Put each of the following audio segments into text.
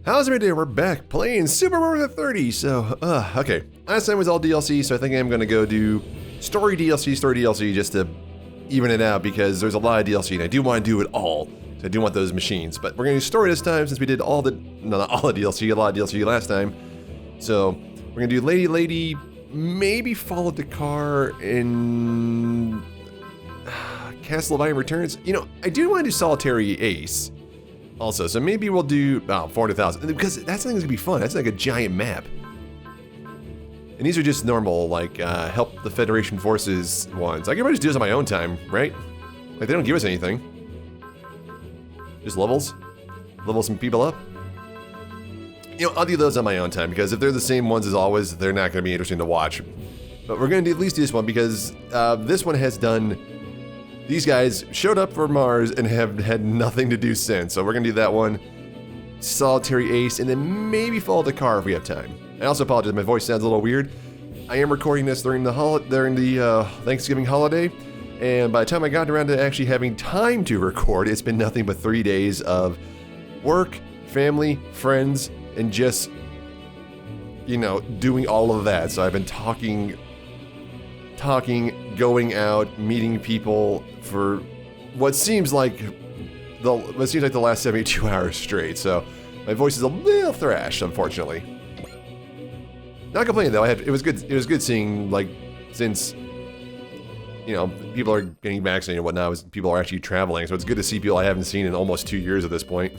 How's every day? We're back playing Super Mario 30. So, okay. Last time was all DLC, so I think I'm gonna go do story DLC just to even it out because there's a lot of DLC and I do want to do it all. So I do want those machines, but we're gonna do story this time since we did all the, no, not all the DLC, a lot of DLC last time. So we're gonna do Lady, maybe follow the car in Castle of Iron Returns. You know, I do want to do Solitary Ace. Also, so maybe we'll do 400,000 because that's something that's gonna be fun. That's like a giant map, and these are just normal like help the Federation forces ones. I can probably just do this on my own time, right? Like they don't give us anything. Just level some people up. You know, I'll do those on my own time because if they're the same ones as always, they're not gonna be interesting to watch. But we're gonna at least do this one because this one has done. These guys showed up for Mars and have had nothing to do since, so we're gonna do that one, Solitary Ace, and then maybe follow the car if we have time. I also apologize, my voice sounds a little weird. I am recording this during the Thanksgiving holiday, and by the time I got around to actually having time to record, it's been nothing but 3 days of work, family, friends, and just, you know, doing all of that. So I've been talking, going out, meeting people for what seems like the last 72 hours straight. So my voice is a little thrashed, unfortunately. Not complaining though. It was good. It was good seeing, like, since you know people are getting vaccinated and whatnot, people are actually traveling. So it's good to see people I haven't seen in almost 2 years at this point.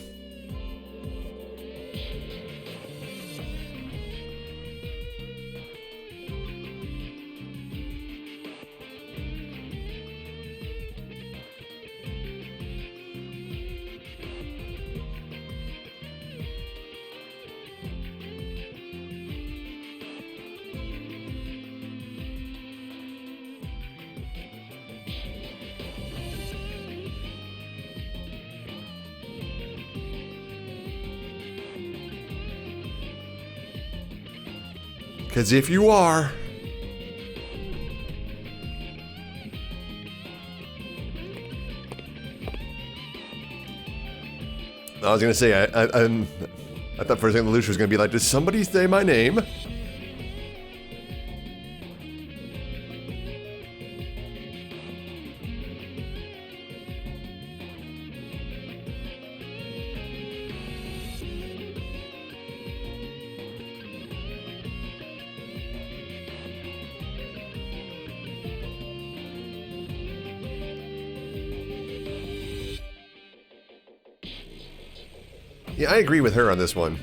Because if you are, I was gonna say, I thought for a second Lucia was gonna be like, did somebody say my name? Yeah, I agree with her on this one.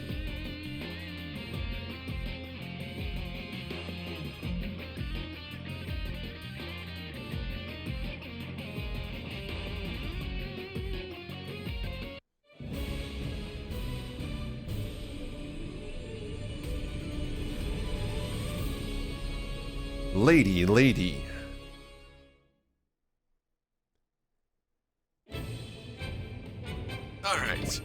Lady. All right.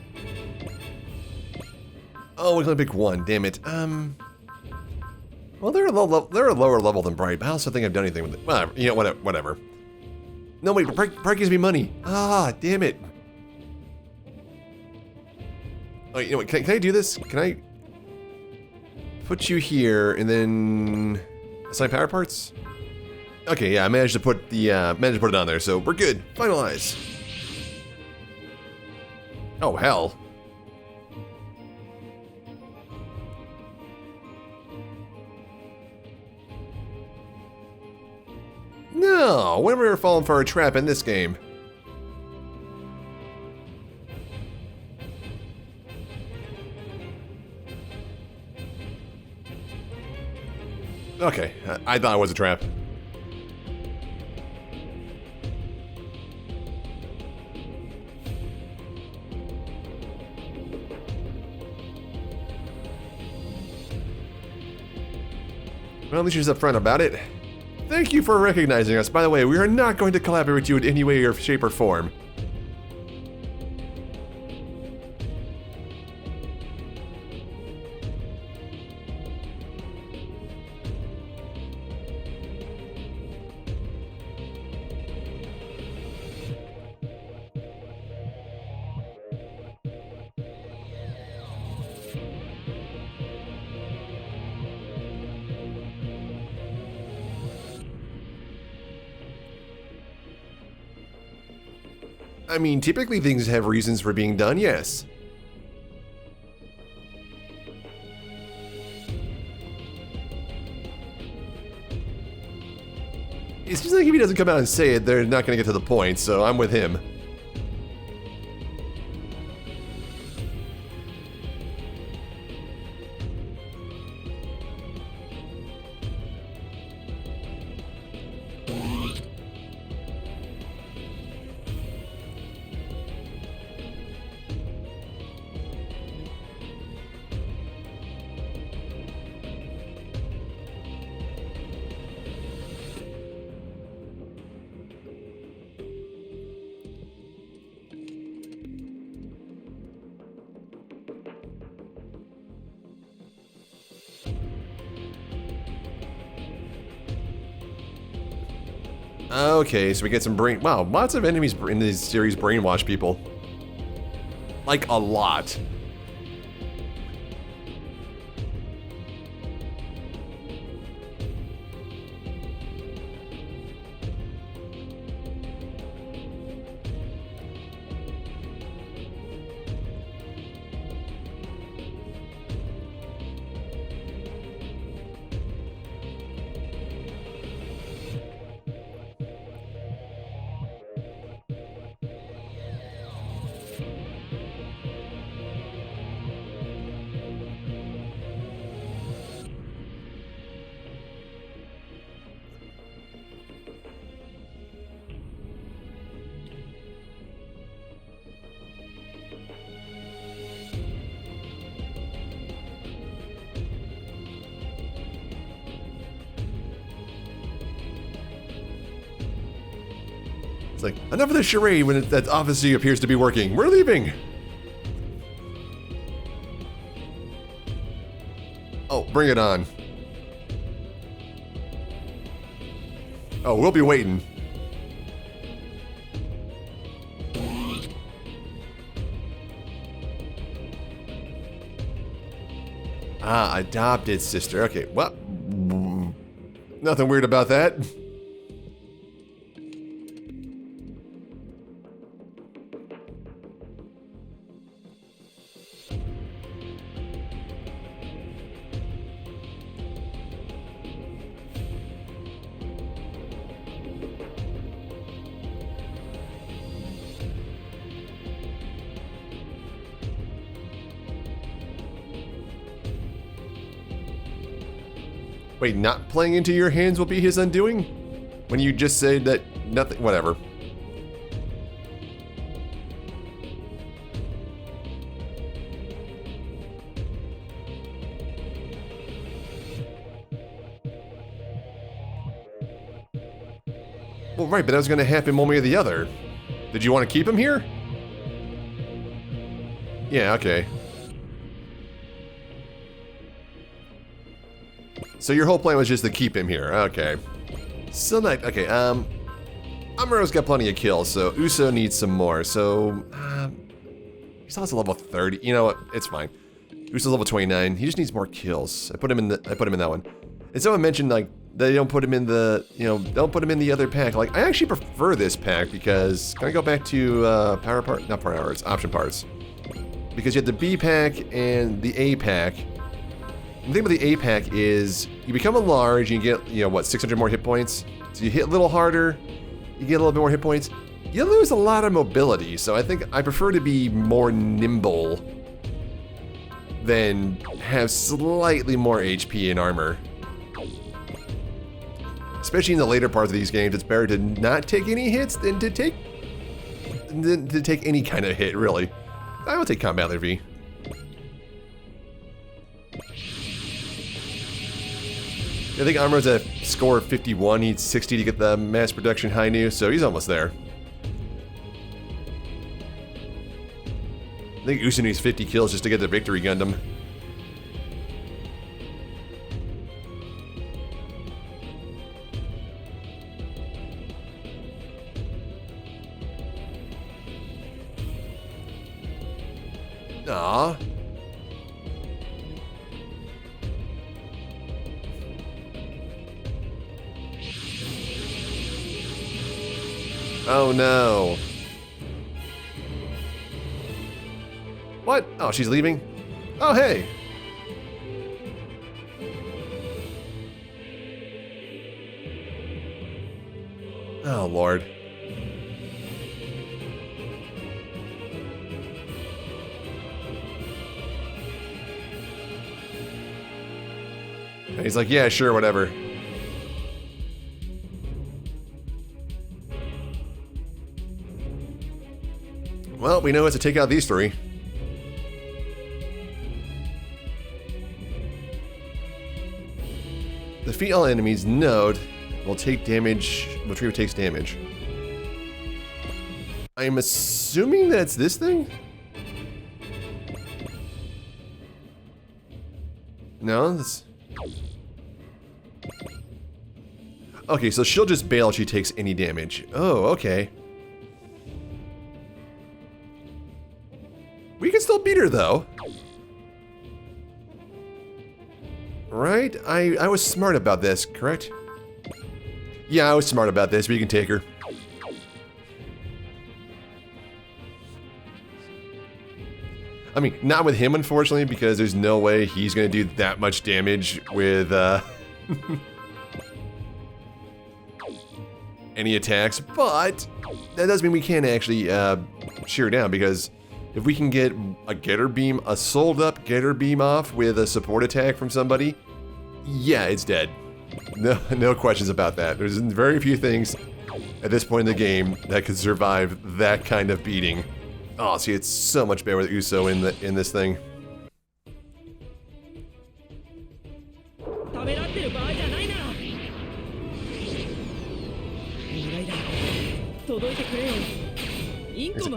Oh, we're gonna pick one. Damn it. Well, they're a lower level than Bright, but I also think I've done anything with it. Whatever. You know, whatever. No, wait. Bright gives me money. Ah, damn it. Oh, you know what? Can I do this? Can I put you here and then assign power parts? Okay, yeah, I managed to put it on there, so we're good. Finalize. Oh hell. No, when we were falling for a trap in this game. Okay, I thought it was a trap. Well, at least she's upfront about it. Thank you for recognizing us. By the way, we are not going to collaborate with you in any way or shape or form. I mean, typically things have reasons for being done, yes. It seems like if he doesn't come out and say it, they're not going to get to the point, so I'm with him. Okay, so we get some brain... Wow, lots of enemies in this series brainwash people. Like, a lot. It's like, enough of this charade when that obviously appears to be working. We're leaving! Oh, bring it on. Oh, we'll be waiting. Ah, adopted sister. Okay, well, nothing weird about that. Wait, not playing into your hands will be his undoing? When you just said that nothing, whatever. Well, right, but that was going to happen one way or the other. Did you want to keep him here? Yeah, okay. So your whole plan was just to keep him here, okay. So like, okay, Amuro's got plenty of kills, so Uso needs some more, so, he's also level 30, you know what, it's fine. Uso's level 29, he just needs more kills. I put him in that one. And someone mentioned, like, they don't put him in the, don't put him in the other pack. Like, I actually prefer this pack because, can I go back to, option parts. Because you have the B pack and the A pack. The thing about the A pack is you become a large, you get, what, 600 more hit points? So you hit a little harder, you get a little bit more hit points. You lose a lot of mobility, so I think I prefer to be more nimble than have slightly more HP and armor. Especially in the later parts of these games, it's better to not take any hits than to take any kind of hit, really. I will take Combat Leader V. I think Amuro's at a score of 51, he needs 60 to get the mass production high new, so he's almost there. I think Uso needs 50 kills just to get the Victory Gundam. Aww. Oh no. What? Oh, she's leaving? Oh, hey. Oh, Lord. And he's like, yeah, sure, whatever. Well, we know how to take out these three. Defeat all enemies. Node will take damage. Retriever takes damage. I'm assuming that's this thing? No, that's... Okay, so she'll just bail if she takes any damage. Oh, okay. We can still beat her, though. Right? I was smart about this, correct? Yeah, I was smart about this. We can take her. I mean, not with him, unfortunately, because there's no way he's going to do that much damage with any attacks. But that does mean we can actually shear down, because if we can get a getter beam, a sold up getter beam off with a support attack from somebody, yeah, it's dead. No questions about that. There's very few things at this point in the game that could survive that kind of beating. Oh, see, it's so much better with Uso in this thing.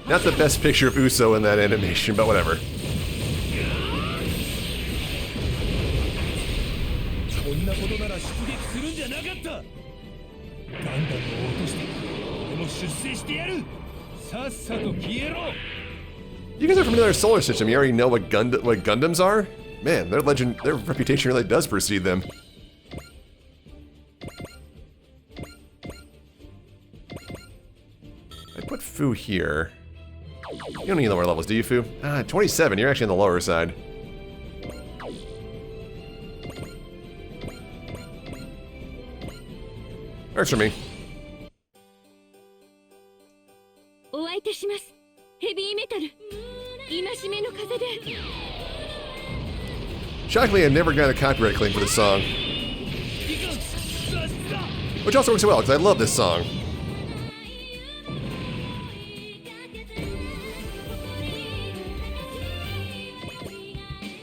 Not the best picture of Uso in that animation, but whatever. You guys are from another solar system. You already know what Gundams are? Man, their reputation really does precede them. I put Fu here. You don't need lower levels, do you, Fu? 27. You're actually on the lower side. Works for me. Shockingly, I never got a copyright claim for this song. Which also works well, because I love this song.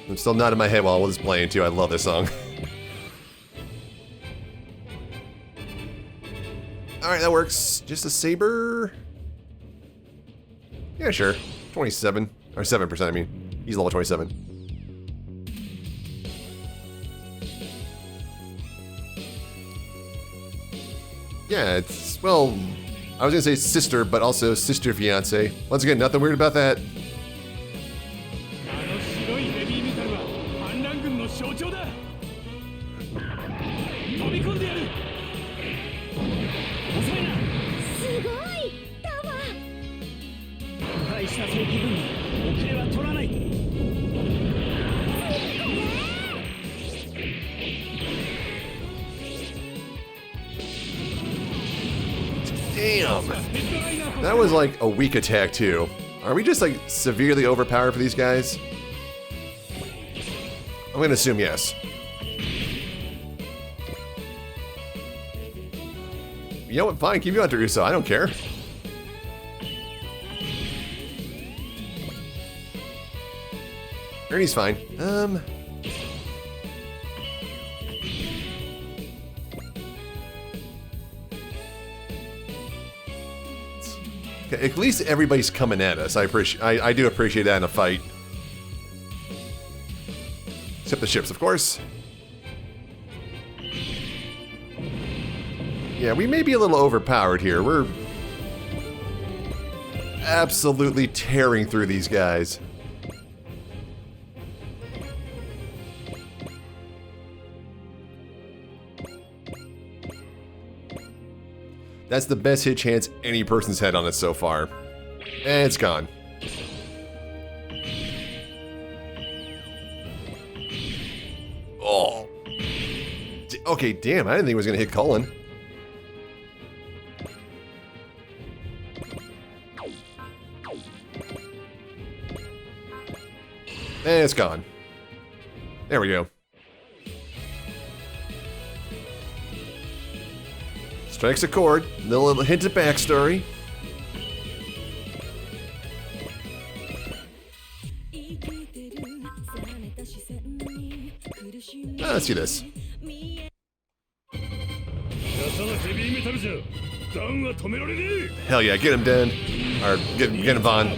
I'm still nodding my head while I was playing, too. I love this song. Alright, that works. Just a saber? Yeah, sure. 27. Or 7%, I mean. He's level 27. Yeah, it's, well, I was gonna say sister, but also sister fiance. Once again, nothing weird about that. Damn! That was like a weak attack too. Are we just like severely overpowered for these guys? I'm gonna assume yes. You know what? Fine, keep you on to Uso. I don't care. Ernie's fine. Okay, at least everybody's coming at us. I do appreciate that in a fight. Except the ships, of course. Yeah, we may be a little overpowered here. We're absolutely tearing through these guys. That's the best hit chance any person's had on it so far. And it's gone. Okay, damn, I didn't think it was gonna hit Cullen. And it's gone. There we go. Strikes a chord. Little hint of backstory. Let's do this. Hell yeah, get him, Dan. Or get him, Vaughn.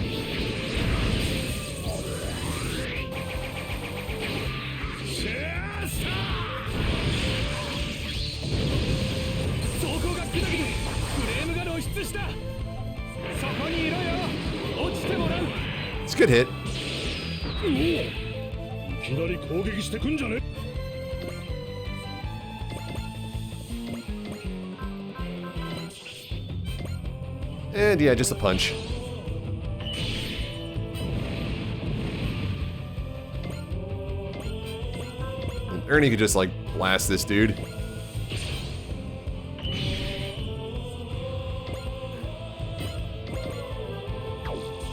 It's a good hit. And yeah, just a punch. And Ernie could just like blast this dude.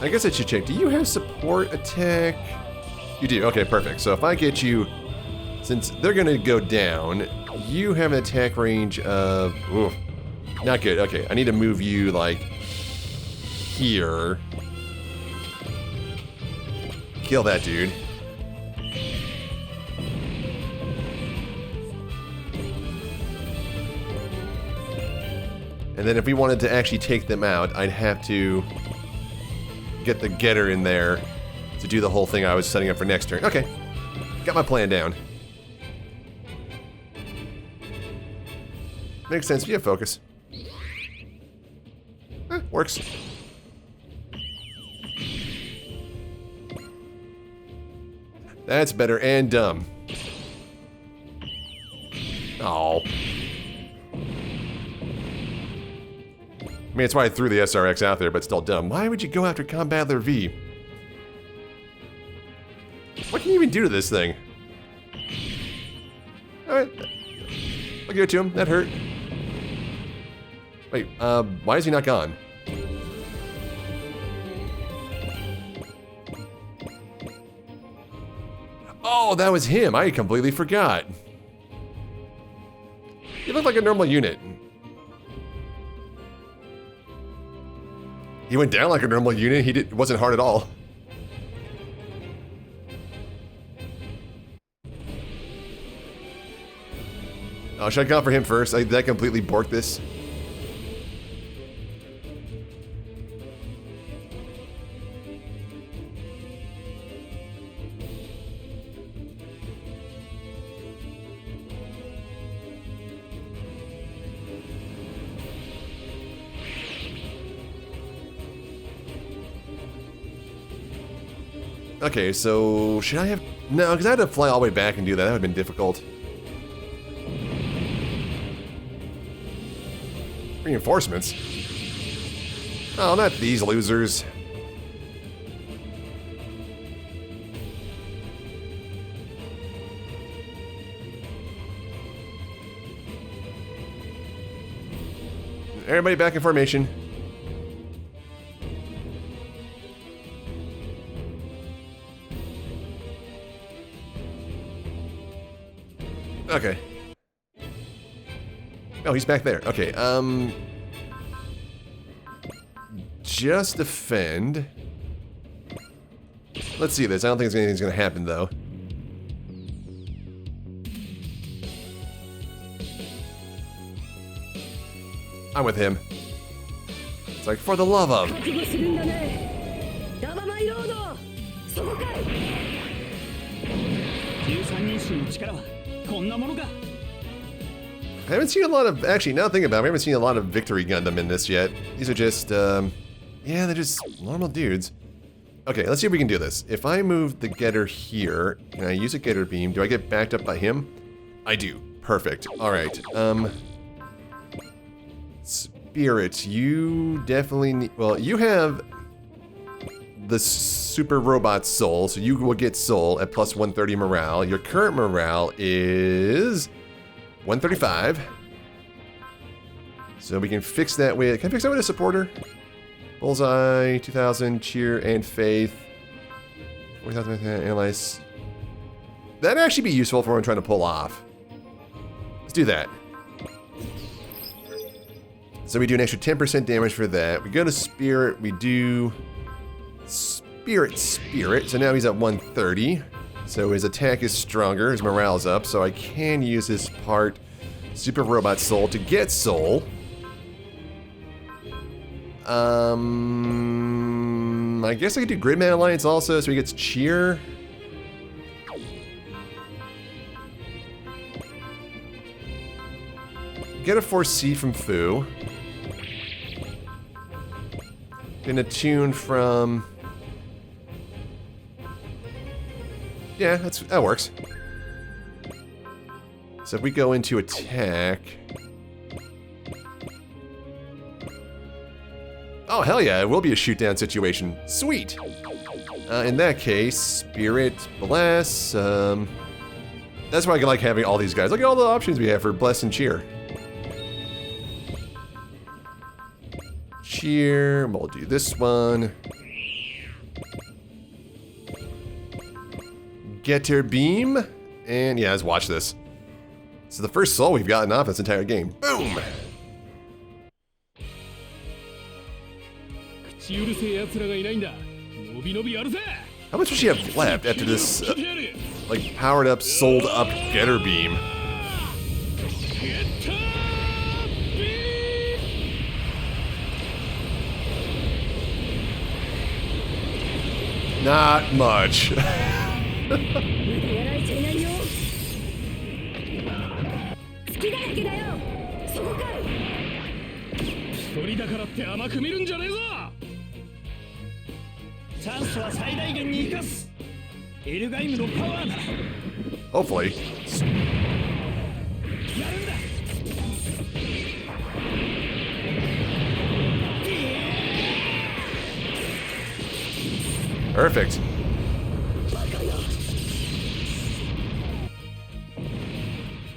I guess I should check. Do you have support attack? You do. Okay, perfect. So if I get you, since they're gonna go down, you have an attack range of, ooh, not good. Okay, I need to move you like here. Kill that dude. And then if we wanted to actually take them out, I'd have to get the getter in there to do the whole thing I was setting up for next turn. Okay, got my plan down. Makes sense. You have focus. Works. That's better and dumb. Oh. I mean, that's why I threw the SRX out there, but still dumb. Why would you go after Combattler V? What can you even do to this thing? Alright. I'll give it to him. That hurt. Wait, why is he not gone? Oh, that was him. I completely forgot. He looked like a normal unit. He went down like a normal unit. It wasn't hard at all. Oh, should I go for him first? That completely borked this. Okay, so should I have... No, because I had to fly all the way back and do that. That would have been difficult. Reinforcements? Oh, not these losers. Everybody back in formation. Okay. Oh, he's back there. Okay, just defend. Let's see this. I don't think anything's gonna happen, though. I'm with him. It's like, for the love of. I haven't seen a lot of, actually, now thinking about it, I haven't seen a lot of Victory Gundam in this yet. These are just, yeah, they're just normal dudes. Okay, let's see if we can do this. If I move the getter here, can I use a getter beam? Do I get backed up by him? I do. Perfect. All right. Spirit, you definitely need, well, you have the super robot soul, so you will get soul at plus 130 morale. Your current morale is 135. So we can fix that with... Can I fix that with a supporter? Bullseye, 2,000, cheer, and faith. 40,000, analyze. That'd actually be useful for what I'm trying to pull off. Let's do that. So we do an extra 10% damage for that. We go to Spirit, we do Spirit. So now he's at 130. So his attack is stronger, his morale's up, so I can use his part Super Robot Soul to get Soul. I guess I could do Gridman Alliance also, so he gets Cheer. Get a 4C from Fu. Get a tune from... Yeah, that works. So if we go into attack... Oh, hell yeah, it will be a shoot-down situation. Sweet! In that case, Spirit, Bless, that's why I like having all these guys. Look at all the options we have for Bless and Cheer. Cheer, we'll do this one. Getter Beam, and yeah, let's watch this. This is the first soul we've gotten off this entire game. Boom! How much does she have left after this, like, powered up, sold up Getter Beam? Not much. Hopefully. Perfect.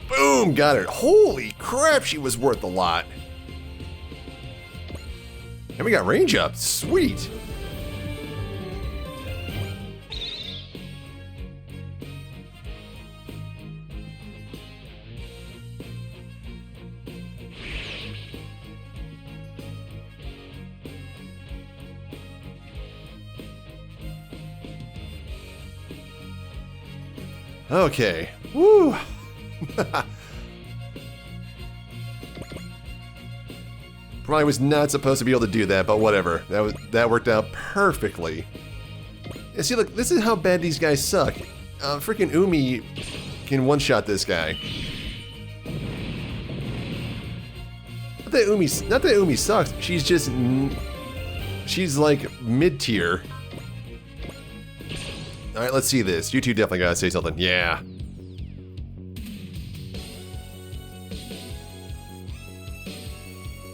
Boom, got it. Holy crap, she was worth a lot. And we got range up. Sweet. Okay. Woo. Probably was not supposed to be able to do that, but whatever. That worked out perfectly. Yeah, see, look, this is how bad these guys suck. Freaking Umi can one-shot this guy. Not that Umi sucks. She's just, she's like mid-tier. All right, let's see this. You two definitely gotta say something. Yeah.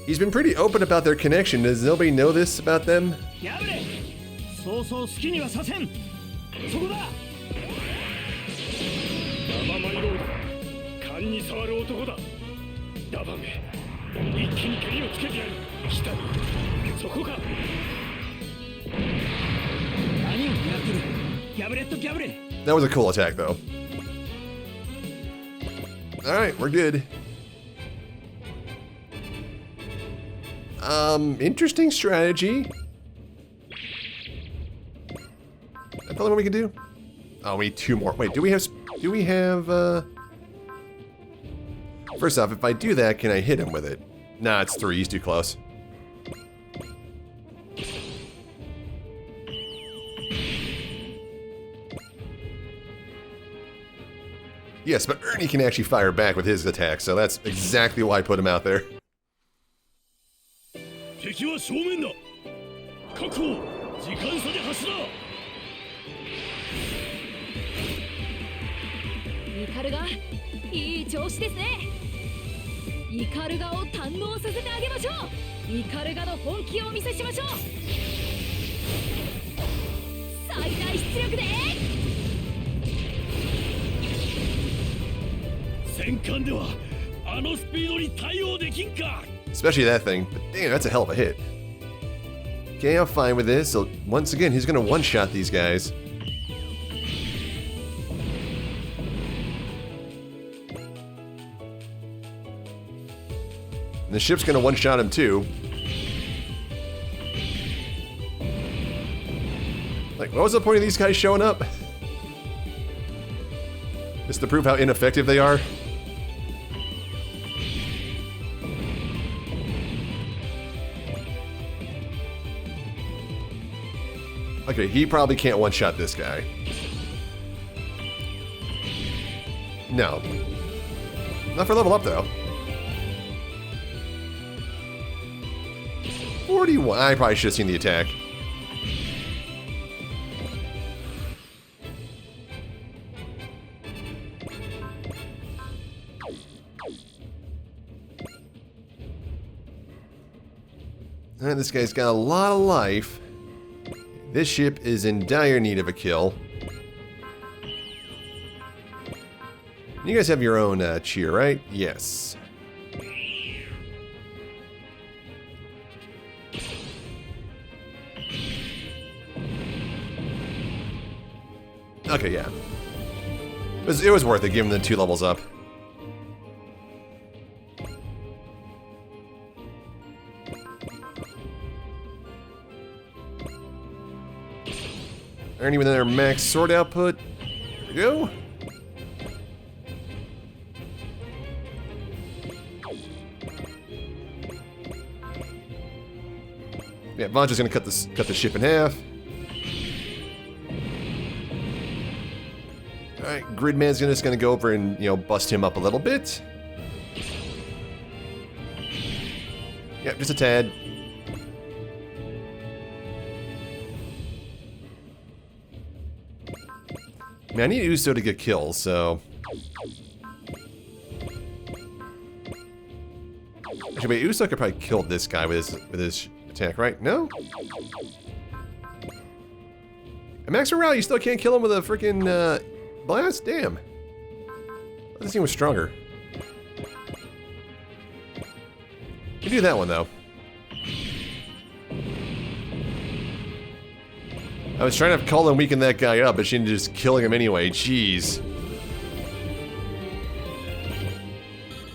He's been pretty open about their connection. Does nobody know this about them? That was a cool attack, though. Alright, we're good. Interesting strategy. That's the only one we can do? Oh, we need two more. Wait, do we have, First off, if I do that, can I hit him with it? Nah, it's 3, he's too close. Yes, but Ernie can actually fire back with his attack, so that's exactly why I put him out there. Especially that thing. But damn, that's a hell of a hit. Okay, I'm fine with this. So once again, he's gonna one-shot these guys. And the ship's gonna one-shot him too. Like, what was the point of these guys showing up? Just to prove how ineffective they are? Okay, he probably can't one-shot this guy. No. Not for level up, though. 41. I probably should have seen the attack. And this guy's got a lot of life. This ship is in dire need of a kill. You guys have your own cheer, right? Yes. Okay, yeah. It was worth it, giving them 2 levels up. Aren't even their max sword output. There we go. Yeah, Von's gonna cut the ship in half. Alright, Gridman's just gonna go over and, you know, bust him up a little bit. Yep, just a tad. I mean, I need Uso to get kills, so... Actually, wait, Uso could probably kill this guy with his attack, right? No? And Max Morale, you still can't kill him with a freaking blast? Damn. This thing was stronger. You do that one, though. I was trying to call and weaken that guy up, but she ended up just killing him anyway. Jeez.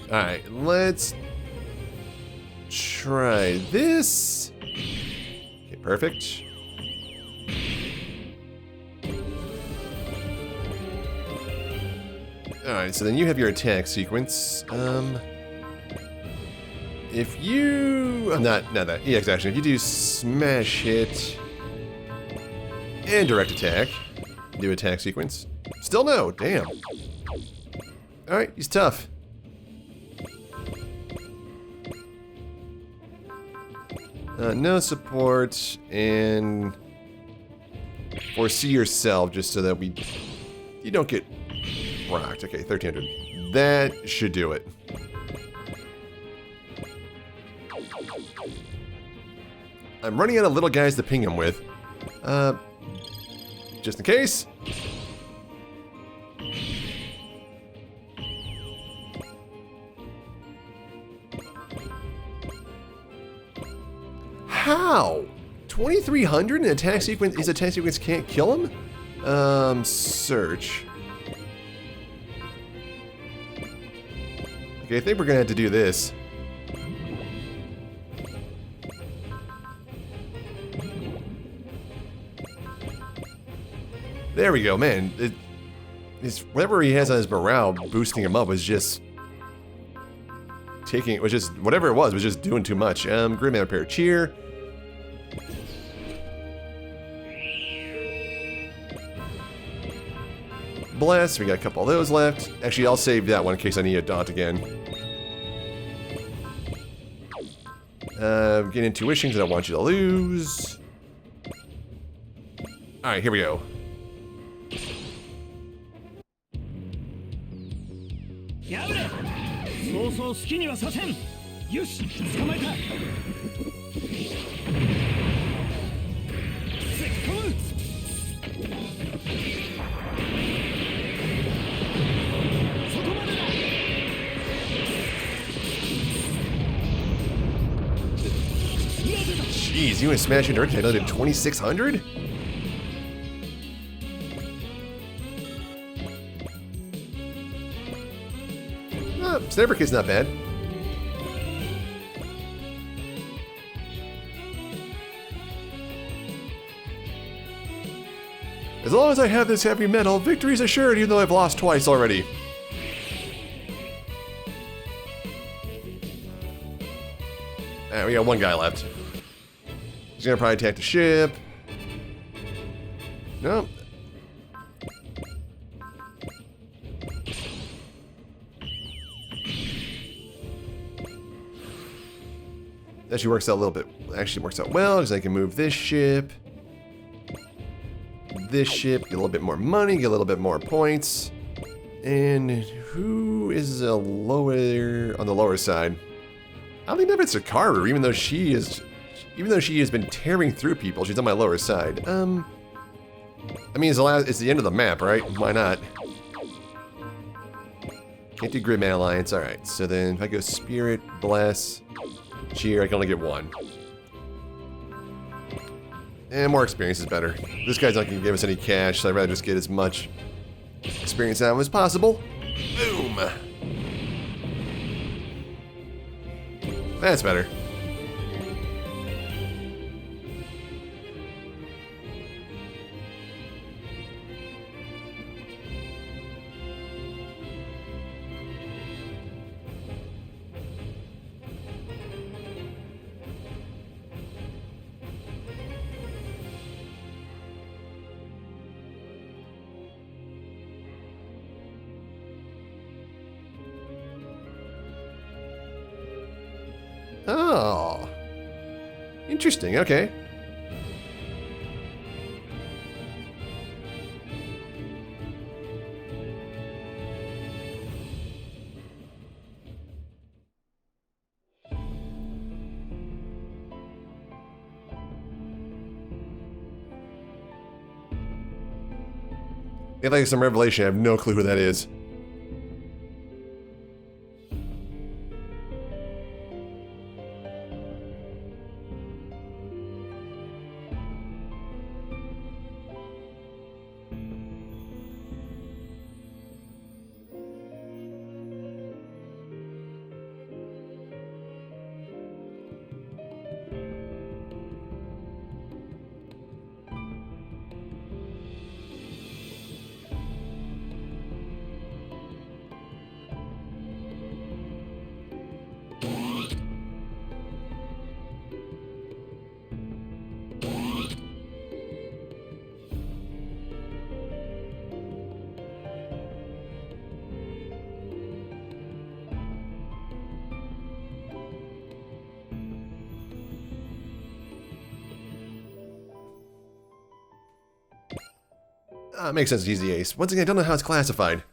Alright, let's try this. Okay, perfect. Alright, so then you have your attack sequence. If you... not that. EX action. If you do smash hit... and direct attack. Do attack sequence. Still no, damn. Alright, he's tough. No support, and foresee yourself just so that you don't get rocked. Okay, 1300. That should do it. I'm running out of little guys to ping him with. Just in case. How? 2300 in attack sequence? His attack sequence can't kill him? Search. Okay, I think we're gonna have to do this. There we go, man. Whatever he has on his morale boosting him up was just whatever it was just doing too much. Gridman repair cheer. Bless, we got a couple of those left. Actually, I'll save that one in case I need a daunt again. Get intuition because I don't want you to lose. Alright, here we go. Jeez, you and Smash into Earth did 2,600? Sniper Kid's not bad. As long as I have this heavy metal, victory's assured even though I've lost twice already. Alright, we got one guy left. He's gonna probably attack the ship. No. That actually works out a little bit. Actually works out well because I can move this ship. This ship, get a little bit more money, get a little bit more points. And who is a lower on the lower side? I don't think that it's Sakaru, even though she has been tearing through people, she's on my lower side. I mean it's the end of the map, right? Why not? Can't do Gridman Alliance, alright. So then if I go Spirit, Bless, Cheer, I can only get one. And more experience is better. This guy's not going to give us any cash, so I'd rather just get as much experience out of him as possible. Boom! That's better. Oh. Interesting, okay. It's like some revelation, I have no clue who that is. Makes sense, he's the ace. Once again, I don't know how it's classified.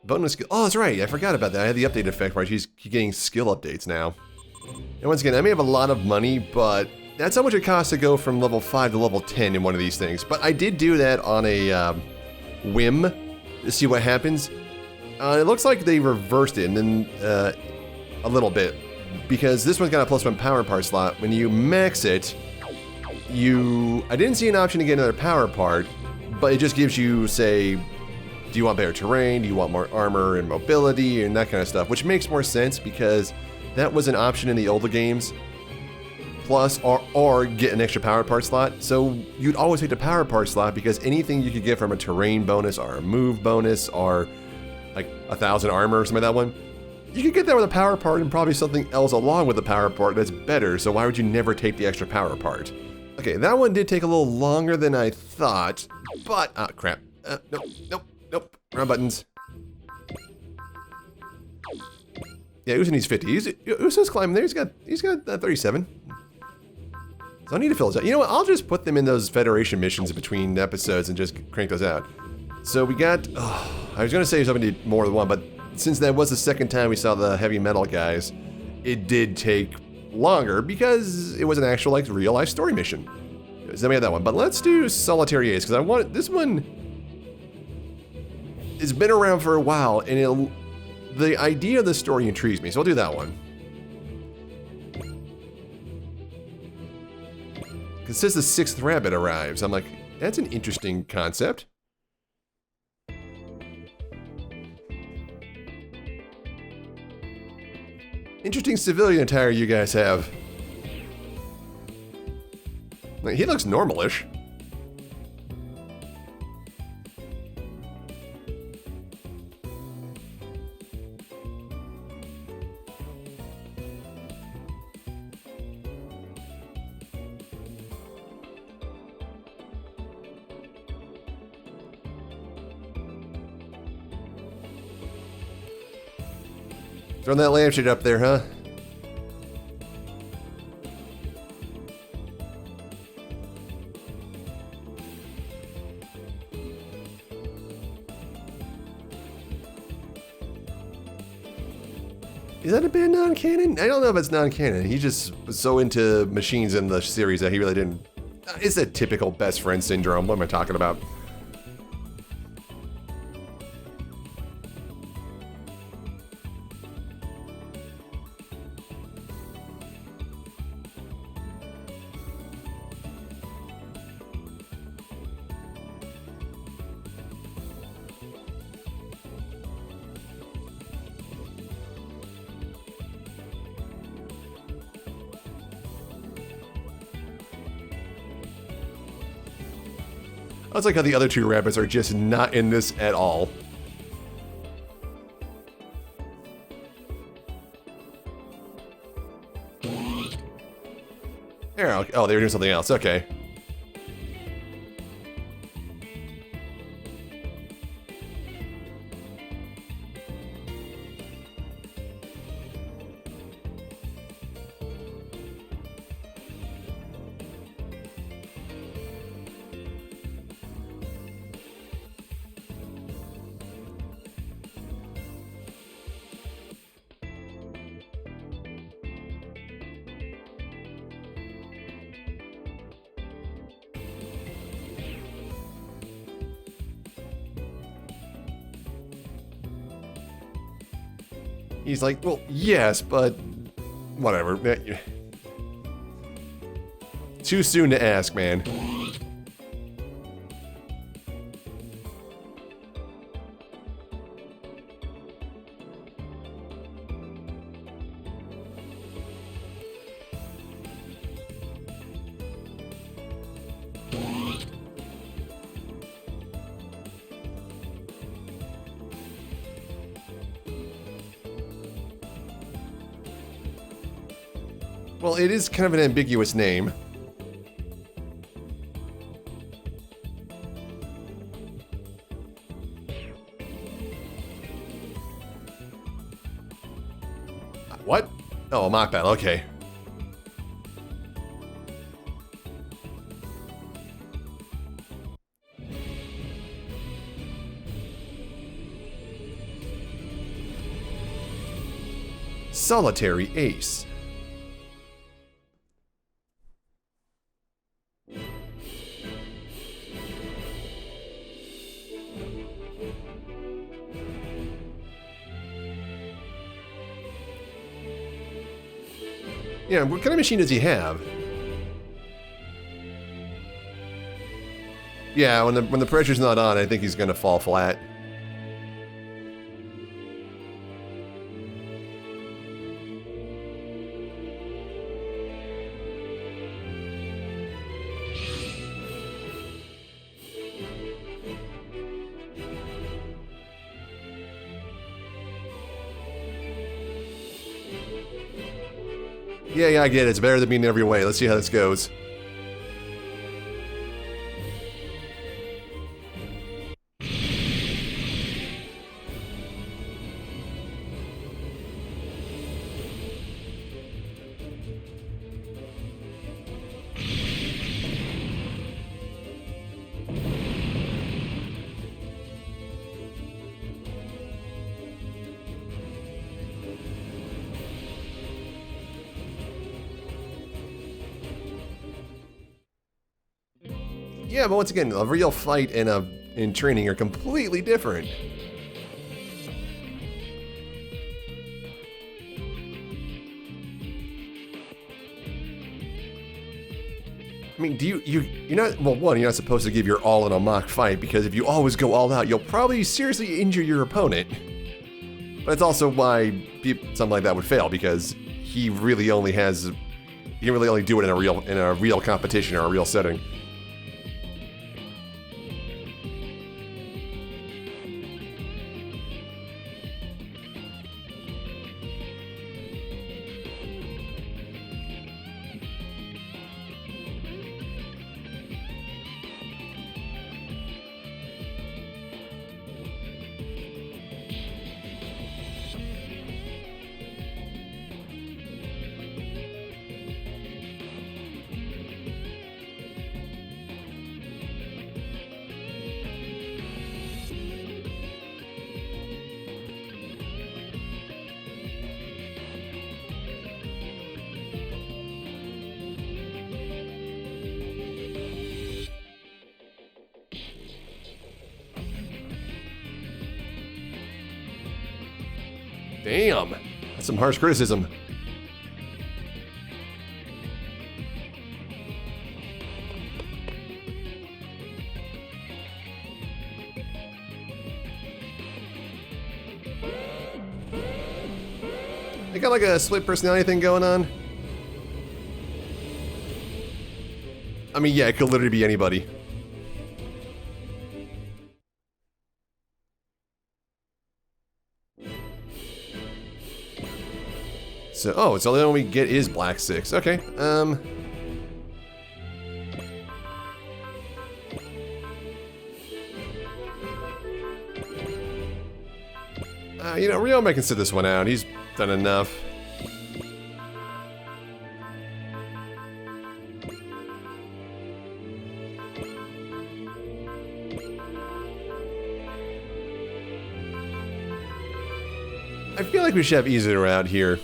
Bonus skill. Oh, that's right. I forgot about that. I had the update effect where he's getting skill updates now. And once again, I may have a lot of money, but that's how much it costs to go from level 5 to level 10 in one of these things. But I did do that on a whim to see what happens. It looks like they reversed it and then a little bit. Because this one's got a +1 power part slot. When you max it, I didn't see an option to get another power part, but it just gives you, say, do you want better terrain, do you want more armor and mobility, and that kind of stuff, which makes more sense because that was an option in the older games. Plus, or get an extra power part slot, so you'd always take the power part slot because anything you could get from a terrain bonus or a move bonus or like 1,000 armor or something like that one, you could get that with a power part and probably something else along with the power part that's better, so why would you never take the extra power part? Okay, that one did take a little longer than I thought, but... ah, crap. Nope. Wrong buttons. Yeah, Uso needs 50. Uso's climbing there. He's got 37. So I need to fill those out. You know what? I'll just put them in those Federation missions between episodes and just crank those out. So we got... oh, I was going to say something did more than one, but since that was the second time we saw the heavy metal guys, it did take longer because it was an actual, like, real-life story mission. So then we had that one. But let's do Solitary Ace, because I want... this one has been around for a while, and the idea of the story intrigues me, so I'll do that one. It says the 6th rabbit arrives. I'm like, that's an interesting concept. Interesting civilian attire you guys have. Like, he looks normal-ish. Throwing that lampshade up there, huh? Is that a bit non-canon? I don't know if it's non-canon. He just was so into machines in the series that he really didn't... It's a typical best friend syndrome. What am I talking about? I was like how the other 2 rabbits are just not in this at all. There, oh, they were doing something else. Okay. He's like, well, yes, but whatever. Too soon to ask, man. Well, it is kind of an ambiguous name. What? Oh, a mock battle, okay. Solitary ace. Yeah, what kind of machine does he have? Yeah, when the pressure's not on, I think he's gonna fall flat. Yeah, I get it. It's better than being every way. Let's see how this goes. Yeah, but once again, a real fight and in training are completely different. mean, you're not, well, one, you're not supposed to give your all in a mock fight, because if you always go all out, you'll probably seriously injure your opponent. But it's also why something like that would fail, because he can really only do it in a real competition or a real setting. Damn, that's some harsh criticism. They got like a split personality thing going on. I mean, yeah, it could literally be anybody. So, oh, it's the only one we get is Black 6. Okay, you know, Ryoma can sit this one out. He's done enough. I feel like we should have easier out here.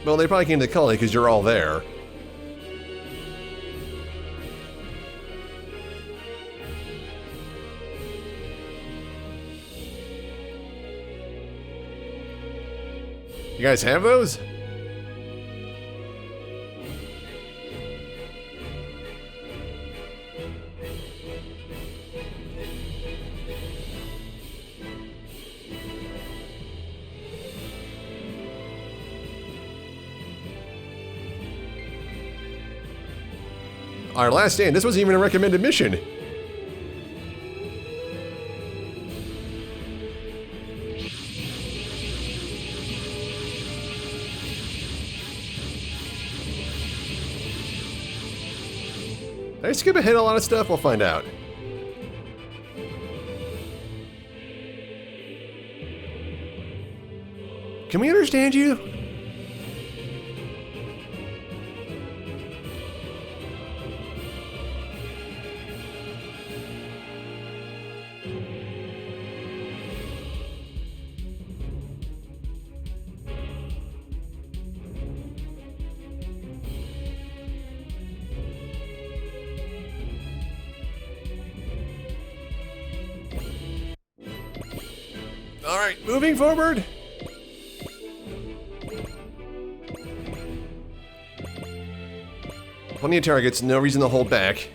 Well, they probably came to Cully because you're all there. You guys have those? Our last stand, this wasn't even a recommended mission. Did I skip ahead a lot of stuff? We'll find out. Can we understand you? Alright, moving forward. Plenty of targets, no reason to hold back.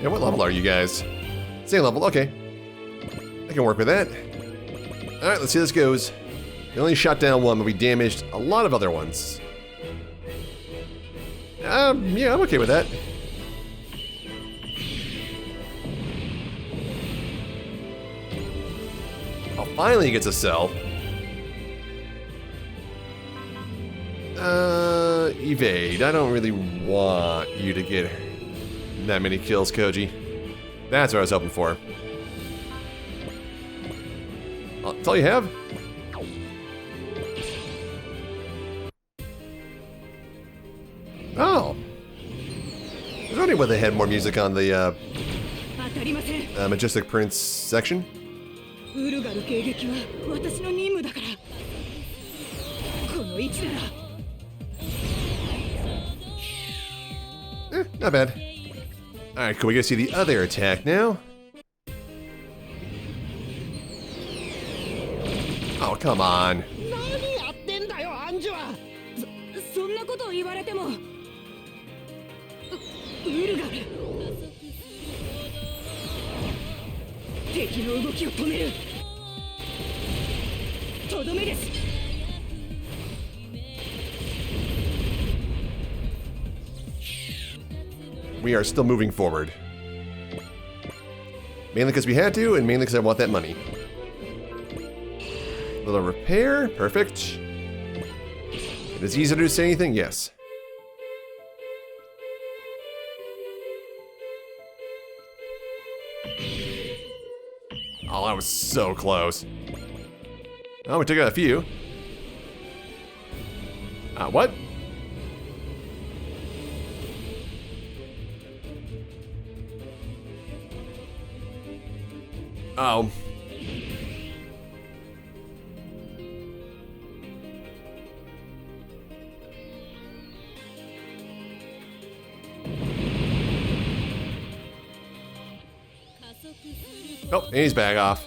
Yeah, what level are you guys? Same level, okay. I can work with that. Alright, let's see how this goes. We only shot down one, but we damaged a lot of other ones. Yeah, I'm okay with that. Oh, finally he gets a cell. Evade. I don't really want you to get that many kills, Koji. That's what I was hoping for. That's all you have? Oh. I was wondering why they had more music on the Majestic Prince section. Not bad. Alright, cool. We gotta see the other attack now. Oh, come on. We are still moving forward. Mainly because we had to, and mainly because I want that money. Little repair, perfect. It is easier to say anything, yes. Oh, that was so close. Oh, we took out a few. What? Oh. Oh, and he's back off.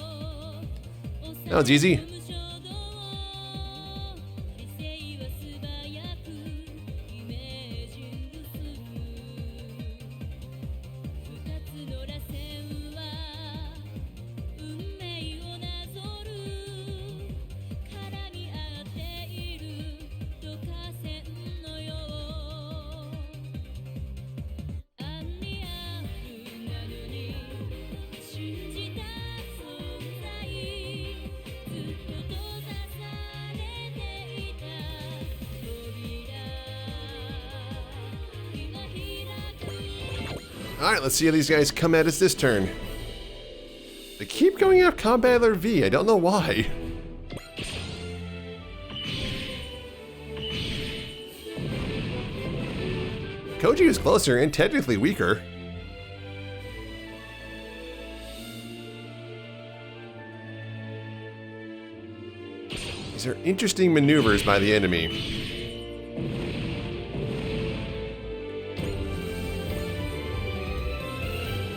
That was easy. Alright, let's see how these guys come at us this turn. They keep going out Combattler V, I don't know why. Koji is closer and technically weaker. These are interesting maneuvers by the enemy.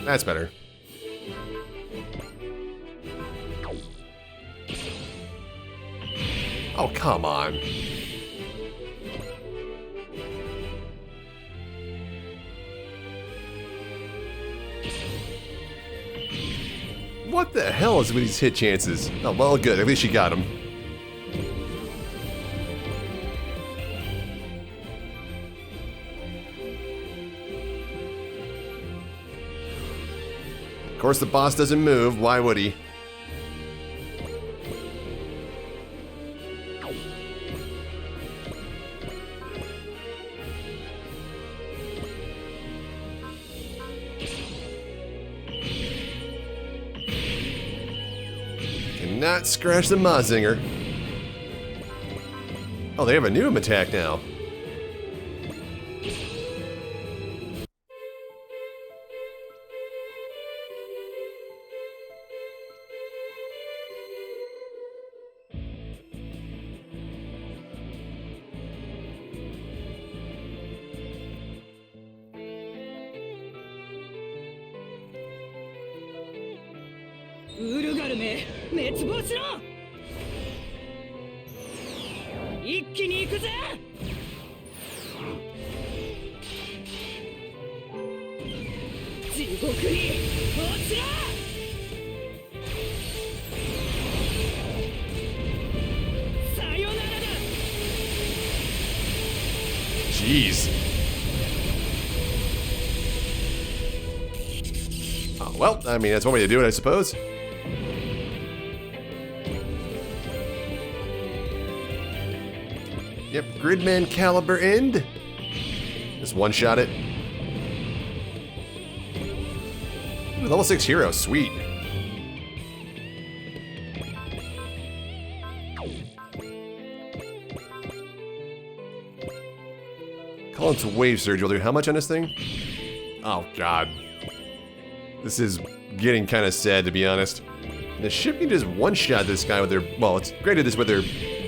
That's better. Oh, come on. What the hell is with these hit chances? Oh, well, good. At least she got him. Of course, the boss doesn't move. Why would he? Cannot scratch the Mazinger. Oh, they have a new attack now. Jeez. Oh, well, I mean, that's one way to do it, I suppose. Yep, Gridman Caliber end. Just one-shot it. Ooh, level 6 hero, sweet. Call it wave surge. We'll do how much on this thing? Oh, God. This is getting kind of sad, to be honest. The ship can just one-shot this guy with their... Well, it's granted this with their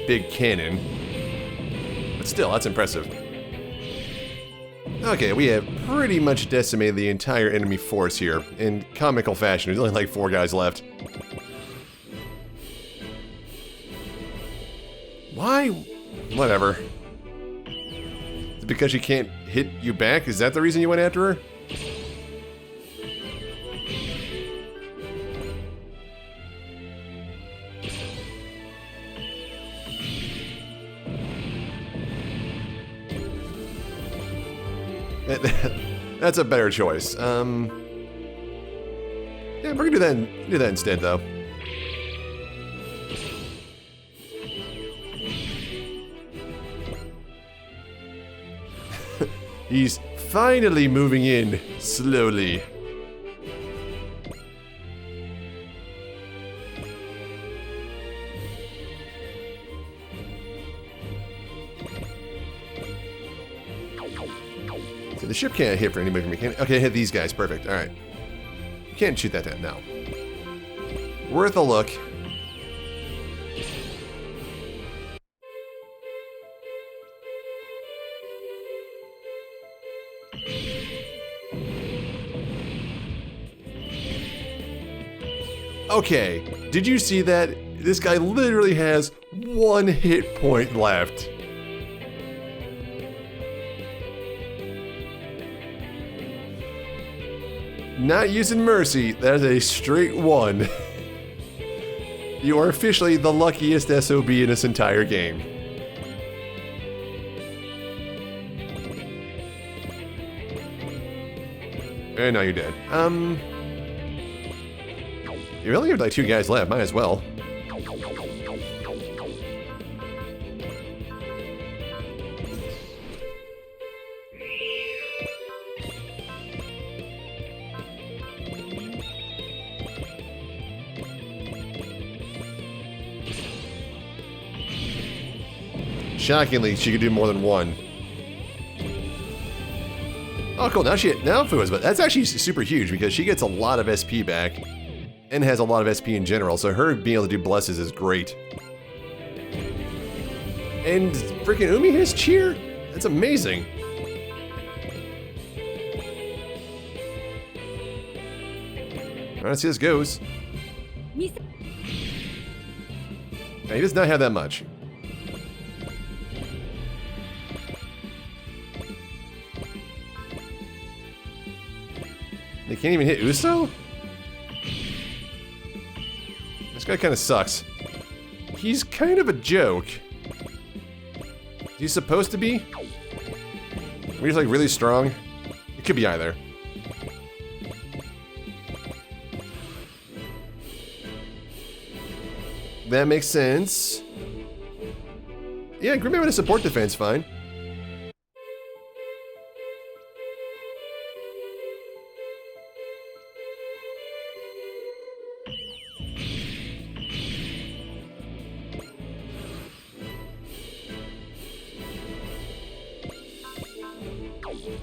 big cannon. But still, that's impressive. Okay, we have pretty much decimated the entire enemy force here. In comical fashion. There's only like 4 guys left. Why? Whatever. Is it because she can't hit you back? Is that the reason you went after her? That's a better choice. Yeah, we're gonna do that instead, though. He's finally moving in slowly. So the ship can't hit for anybody from mechanic. Okay, hit these guys. Perfect. All right. You can't shoot that down. No. Worth a look. Okay, did you see that? This guy literally has 1 hit point left. Not using mercy, that is a straight 1. You are officially the luckiest SOB in this entire game. And now you're dead. You only have like 2 guys left, might as well. Shockingly, she could do more than 1. Oh, cool. Now Fu is, but that's actually super huge because she gets a lot of SP back. And has a lot of SP in general, so her being able to do blesses is great. And freaking Umi has cheer? That's amazing. Alright, let's see how this goes. Yeah, he does not have that much. They can't even hit Uso? This guy kind of sucks. He's kind of a joke. He's supposed to be? Or he's like really strong? It could be either. That makes sense. Yeah, Grimmy with a support defense, fine.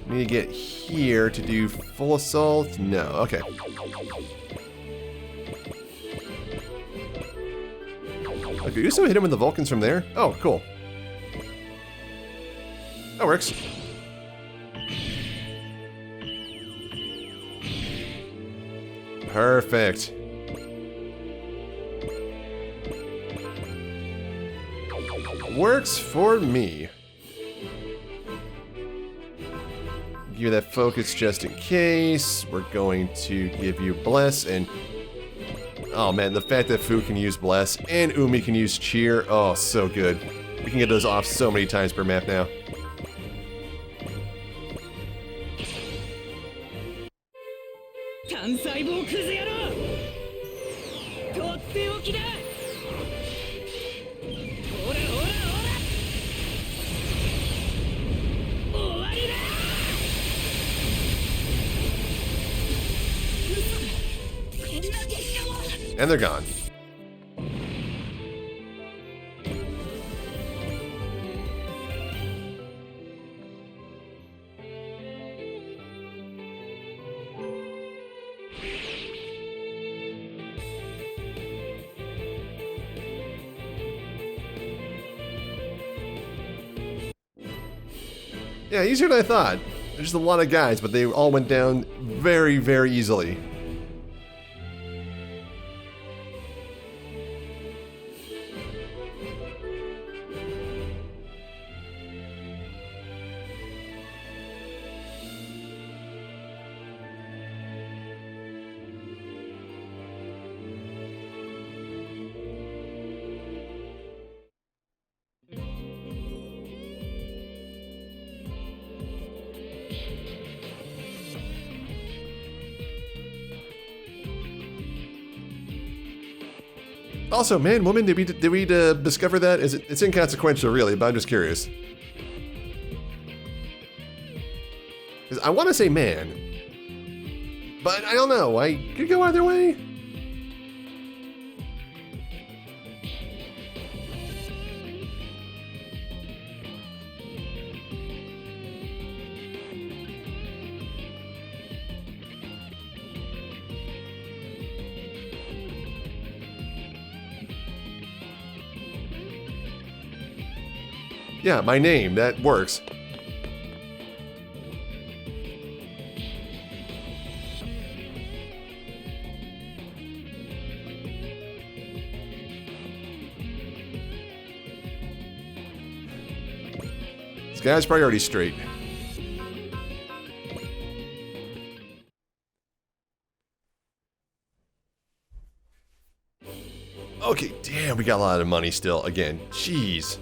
Need to get here to do full assault? No, okay. Okay, Uso hit him with the Vulcans from there? Oh, cool. That works. Perfect. Works for me. Give you that focus just in case. We're going to give you Bless and... Oh man, the fact that Fu can use Bless and Umi can use Cheer. Oh, so good. We can get those off so many times per map now. And they're gone. Yeah, easier than I thought. There's just a lot of guys, but they all went down very, very easily. Also, man, woman, did we discover that? It's inconsequential, really, but I'm just curious. Because I want to say man, but I don't know. I could go either way. Yeah, my name, that works. This guy's priority straight. Okay, damn, we got a lot of money still. Again, jeez.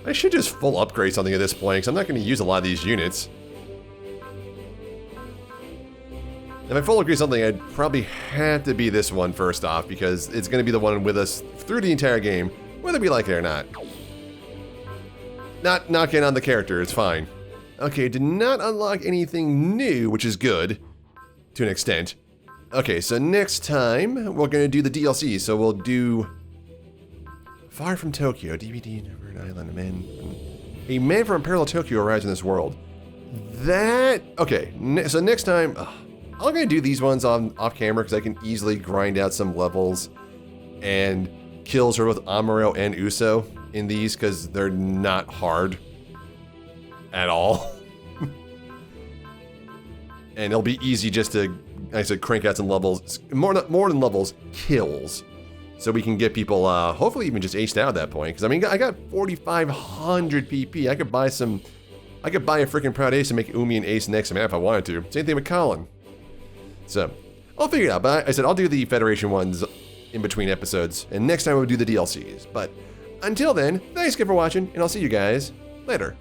I should just full upgrade something at this point, because I'm not going to use a lot of these units. If I full upgrade something, I'd probably have to be this one first off, because it's going to be the one with us through the entire game, whether we like it or not. Not knocking on the character, it's fine. Okay, did not unlock anything new, which is good, to an extent. Okay, so next time, we're going to do the DLC, so we'll do... Far from Tokyo, DVD, an island, a man from parallel Tokyo arrives in this world. That, okay, so next time, I'm gonna do these ones off camera because I can easily grind out some levels and kills for both Amuro and Uso in these because they're not hard at all. And it'll be easy just to, like I said, crank out some levels, more than levels, kills. So we can get people, hopefully even just aced out at that point. Because I mean, I got 4,500 PP. I could buy a freaking Proud Ace and make Umi an ace next map if I wanted to. Same thing with Colin. So, I'll figure it out. But I said I'll do the Federation ones in between episodes. And next time we'll do the DLCs. But until then, thanks again for watching. And I'll see you guys later.